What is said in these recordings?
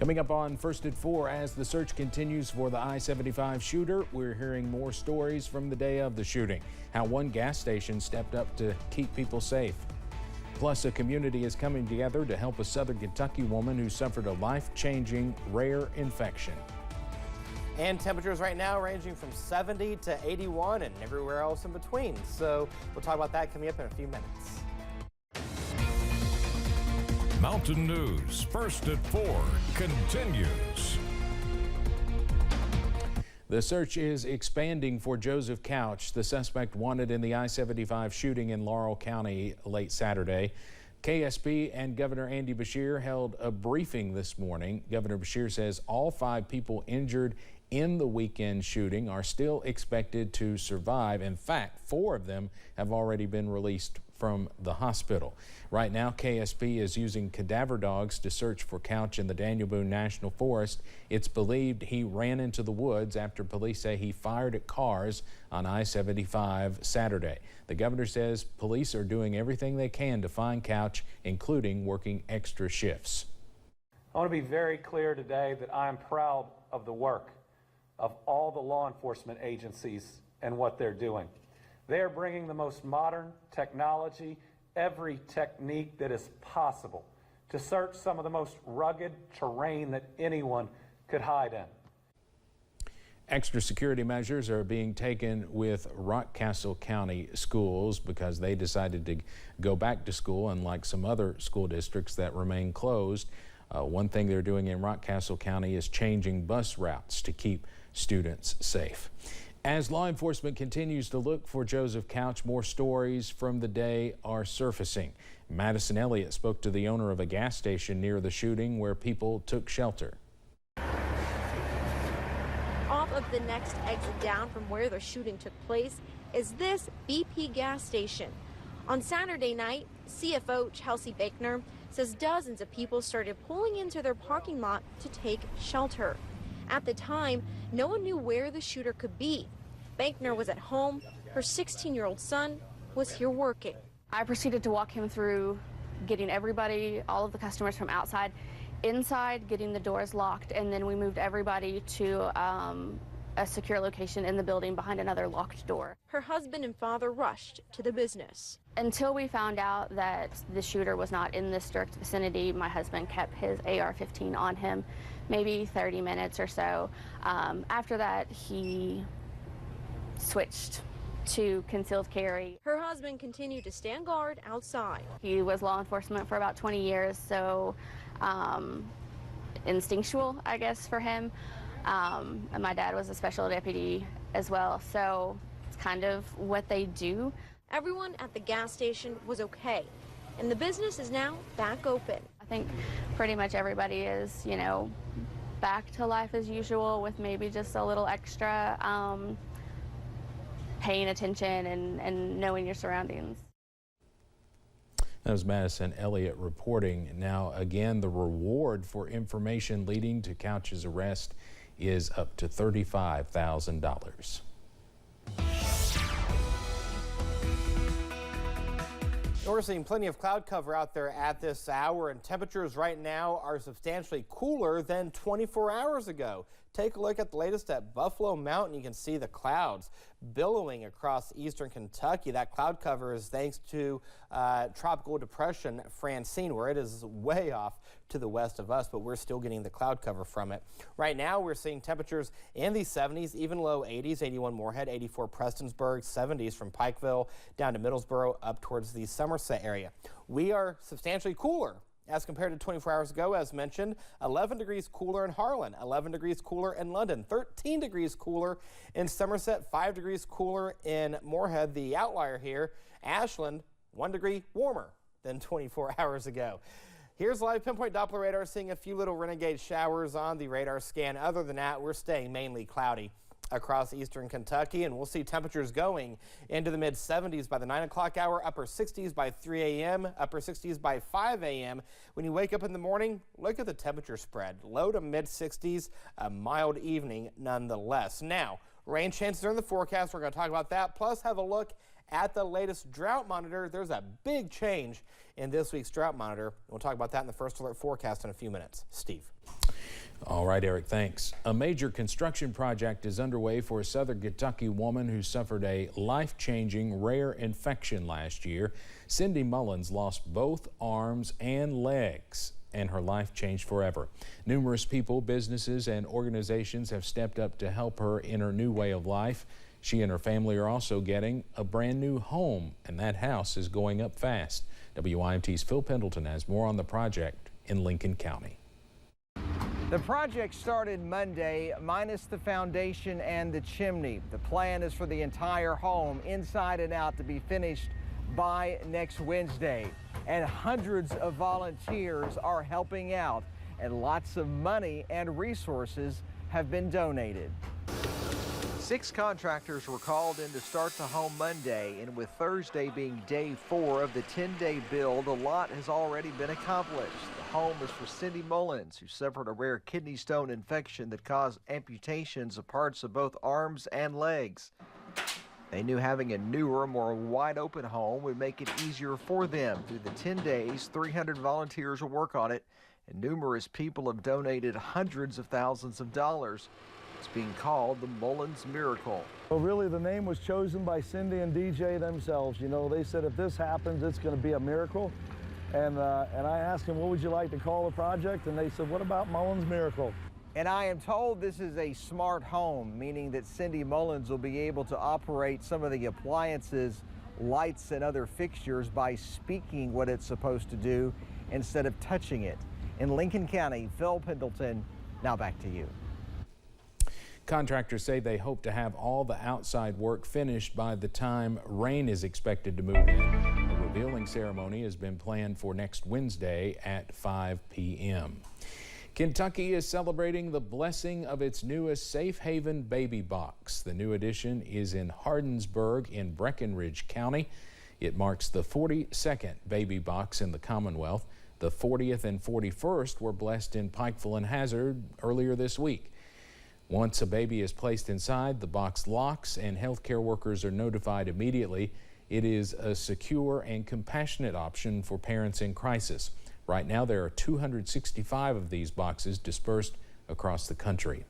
Coming up on First at 4, as the search continues for the I-75 shooter, we're hearing more stories from the day of the shooting. How one gas station stepped up to keep people safe. Plus, a community is coming together to help a Southern Kentucky woman who suffered a life-changing rare infection. And temperatures right now ranging from 70 to 81 and everywhere else in between. So we'll talk about that coming up in a few minutes. Mountain News First at 4 continues. The search is expanding for Joseph Couch, the suspect wanted in the I-75 shooting in Laurel County late Saturday. KSB and Governor Andy Beshear held a briefing this morning. Governor Beshear says all 5 people injured in the weekend shooting are still expected to survive. In fact, 4 of them have already been released from the hospital. Right now, KSB is using cadaver dogs to search for Couch in the Daniel Boone National Forest. It's believed he ran into the woods after police say he fired at cars on I-75 Saturday. The governor says police are doing everything they can to find Couch, including working extra shifts. I want to be very clear today that I am proud of the work of all the law enforcement agencies and what they're doing. They are bringing the most modern technology, every technique that is possible to search some of the most rugged terrain that anyone could hide in. Extra security measures are being taken with Rockcastle County schools because they decided to go back to school, unlike some other school districts that remain closed. One thing they're doing in Rockcastle County is changing bus routes to keep students safe. As law enforcement continues to look for Joseph Couch, more stories from the day are surfacing. Madison Elliott spoke to the owner of a gas station near the shooting where people took shelter. Off of the next exit down from where the shooting took place is this BP gas station. On Saturday night, CFO Chelsea Bakener says dozens of people started pulling into their parking lot to take shelter. At the time, no one knew where the shooter could be. Bankner was at home. Her 16-year-old son was here working. I proceeded to walk him through getting everybody, all of the customers from outside, inside, getting the doors locked, and then we moved everybody to a secure location in the building behind another locked door. Her husband and father rushed to the business. Until we found out that the shooter was not in this direct vicinity, my husband kept his AR-15 on him, maybe 30 minutes or so. After that, he switched to concealed carry. Her husband continued to stand guard outside. He was law enforcement for about 20 years, so instinctual, I guess, for him. And my dad was a special deputy as well, so it's kind of what they do. Everyone at the gas station was okay, and the business is now back open. I think pretty much everybody is, you know, back to life as usual with maybe just a little extra paying attention and knowing your surroundings. That was Madison Elliott reporting. Now, again, the reward for information leading to Couch's arrest is up to $35,000. We're seeing plenty of cloud cover out there at this hour, and temperatures right now are substantially cooler than 24 hours ago. Take a look at the latest at Buffalo Mountain. You can see the clouds billowing across eastern Kentucky. That cloud cover is thanks to Tropical Depression Francine, where it is way off to the west of us, but we're still getting the cloud cover from it. Right now, we're seeing temperatures in the 70s, even low 80s, 81 Moorhead, 84 Prestonsburg, 70s from Pikeville down to Middlesboro up towards the Somerset area. We are substantially cooler as compared to 24 hours ago, as mentioned. 11 degrees cooler in Harlan, 11 degrees cooler in London, 13 degrees cooler in Somerset, 5 degrees cooler in Moorhead. The outlier here, Ashland, 1 degree warmer than 24 hours ago. Here's live pinpoint Doppler radar, seeing a few little renegade showers on the radar scan. Other than that, we're staying mainly cloudy across eastern Kentucky, and we'll see temperatures going into the mid-70s by the 9 o'clock hour, upper 60s by 3 a.m., upper 60s by 5 a.m. When you wake up in the morning, look at the temperature spread. Low to mid-60s, a mild evening nonetheless. Now, rain chances are in the forecast. We're going to talk about that, plus have a look at the latest drought monitor. There's a big change in this week's drought monitor. We'll talk about that in the First Alert forecast in a few minutes. Steve. All right, Eric, thanks. A major construction project is underway for a southern Kentucky woman who suffered a life-changing rare infection last year. Cindy Mullins lost both arms and legs, and her life changed forever. Numerous people, businesses, and organizations have stepped up to help her in her new way of life. She and her family are also getting a brand new home, and that house is going up fast. WYMT's Phil Pendleton has more on the project in Lincoln County. The project started Monday, minus the foundation and the chimney. The plan is for the entire home, inside and out, to be finished by next Wednesday. And hundreds of volunteers are helping out, and lots of money and resources have been donated. 6 contractors were called in to start the home Monday, and with Thursday being day 4 of the 10-day build, a lot has already been accomplished. The home is for Cindy Mullins, who suffered a rare kidney stone infection that caused amputations of parts of both arms and legs. They knew having a newer, more wide-open home would make it easier for them. Through the 10 days, 300 volunteers will work on it, and numerous people have donated hundreds of thousands of dollars. It's being called the Mullins Miracle. Well, really, the name was chosen by Cindy and DJ themselves. You know, they said if this happens, it's going to be a miracle. And I asked them, what would you like to call the project? And they said, what about Mullins Miracle? And I am told this is a smart home, meaning that Cindy Mullins will be able to operate some of the appliances, lights, and other fixtures by speaking what it's supposed to do instead of touching it. In Lincoln County, Phil Pendleton, now back to you. Contractors say they hope to have all the outside work finished by the time rain is expected to move in. A revealing ceremony has been planned for next Wednesday at 5 p.m. Kentucky is celebrating the blessing of its newest safe haven baby box. The new addition is in Hardinsburg in Breckinridge County. It marks the 42nd baby box in the Commonwealth. The 40th and 41st were blessed in Pikeville and Hazard earlier this week. Once a baby is placed inside, the box locks and healthcare workers are notified immediately. It is a secure and compassionate option for parents in crisis. Right now, there are 265 of these boxes dispersed across the country.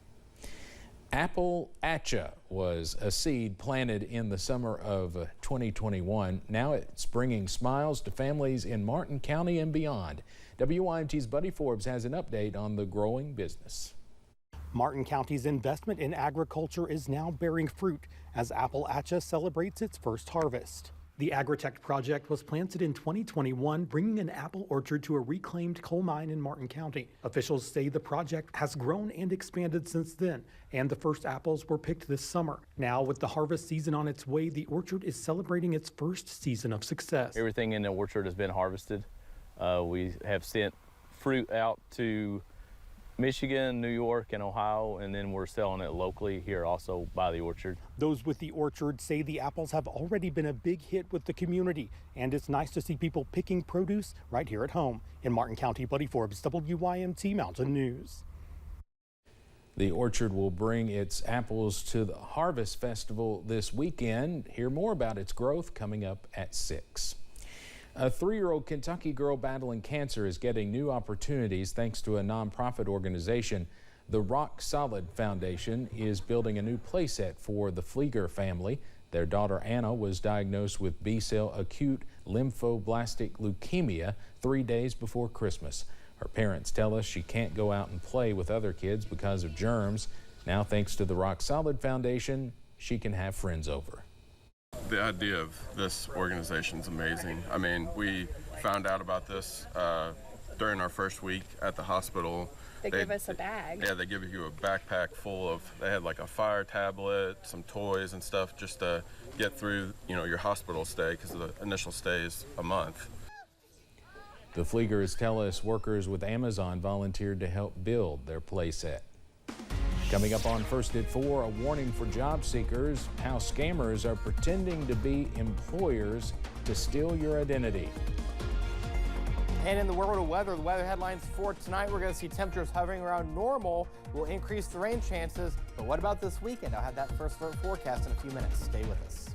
Apple Atcha was a seed planted in the summer of 2021. Now it's bringing smiles to families in Martin County and beyond. WYMT's Buddy Forbes has an update on the growing business. Martin County's investment in agriculture is now bearing fruit as Apple Atcha celebrates its first harvest. The Agritech project was planted in 2021, bringing an apple orchard to a reclaimed coal mine in Martin County. Officials say the project has grown and expanded since then, and the first apples were picked this summer. Now, with the harvest season on its way, the orchard is celebrating its first season of success. Everything in the orchard has been harvested. We have sent fruit out to Michigan, New York, and Ohio, and then we're selling it locally here also by the orchard. Those with the orchard say the apples have already been a big hit with the community, and it's nice to see people picking produce right here at home. In Martin County, Buddy Forbes, WYMT Mountain News. The orchard will bring its apples to the Harvest Festival this weekend. Hear more about its growth coming up at 6. A 3-year-old Kentucky girl battling cancer is getting new opportunities thanks to a nonprofit organization. The Rock Solid Foundation is building a new playset for the Flieger family. Their daughter Anna was diagnosed with B-cell acute lymphoblastic leukemia 3 days before Christmas. Her parents tell us she can't go out and play with other kids because of germs. Now, thanks to the Rock Solid Foundation, she can have friends over. The idea of this organization is amazing. I mean, we found out about this during our first week at the hospital. They give us a bag. Yeah, they give you a backpack full of, they had like a fire tablet, some toys and stuff just to get through, you know, your hospital stay, because the initial stay is a month. The Fliegers tell us workers with Amazon volunteered to help build their playset. Coming up on First at 4, a warning for job seekers, how scammers are pretending to be employers to steal your identity. And in the world of weather, the weather headlines for tonight, we're going to see temperatures hovering around normal. Will increase the rain chances. But what about this weekend? I'll have that first forecast in a few minutes. Stay with us.